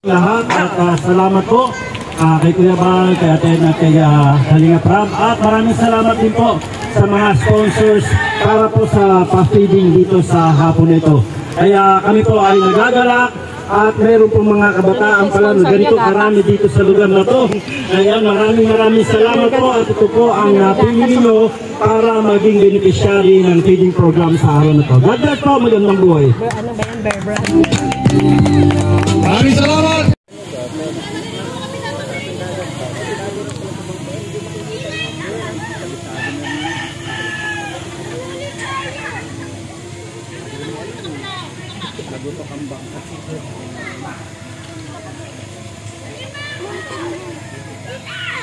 lahat at salamat po kay Kuya Bal, kay Ate at kay Kalinga Prab, at maraming salamat din po sa mga sponsors para po sa pa-feeding dito sa hapon ito. Kaya kami po ay nagagalak at meron po mga kabataan pala na ganito karami dito sa lugar na to. Kaya maraming salamat po at ito po ang napili nyo para maging beneficiary ng feeding program sa araw na to. God bless po, magandang buhay. Ano ba yan, Bear Brand? Maraming salamat!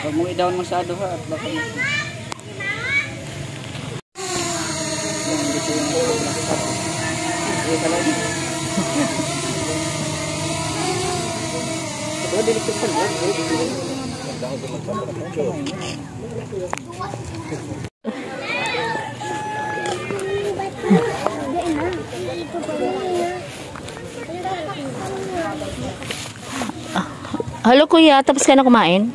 Huwag mong i-down masyado ha at baka Hello kuya, tapos ka na kumain?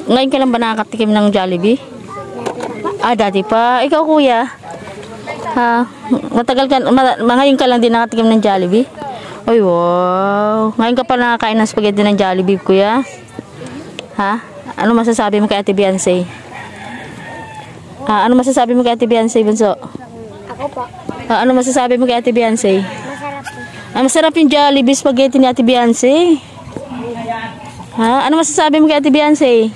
Ngayon ka lang ba nakakatikim ng Jollibee? Dati pa. Ikaw kuya? Matagal ka, ngayon ka lang din nakatikim ng Jollibee? Ay wow. Ngayon ka pa nakakain ng spaghetti ng Jollibee kuya? Ano masasabi mo kay Ate Beyonce? Ano masasabi mo kay Ate Beyonce, Bunso? Ako po. Ano masasabi mo kay Ate Beyonce? Masarap po. Masarap yung Jollibee spaghetti ni Ate Beyonce. Ano masasabi mo kay Ate Beyonce?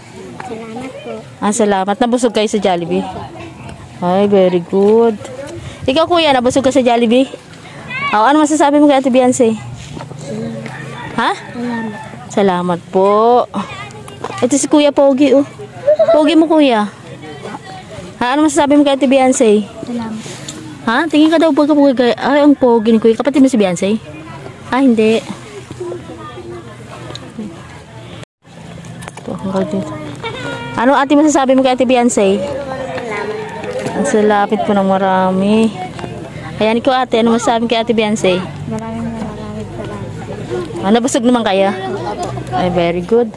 Salamat po. Salamat. Nabusog kayo sa Jollibee? Ay, very good. Ikaw kuya, nabusog ka sa Jollibee? Ano masasabi mo kay Ate Beyonce? Salamat po. Ito si Kuya Pogi, oh. Pogi mo kuya. Ano masasabi mo kay Ate Beyonce? Salamat. Tingin ka daw po Pogi. Ay, ang Pogi ni kuya. Kapatid mo si Beyonce? Hindi. Ano ate masasabi mo kay Ate Beyonce? Ang salapit po ng marami. Ayan ko ate, ano masasabi kay Ate Beyonce? Maraming salamat. Nabusog naman kaya? Ay, very good.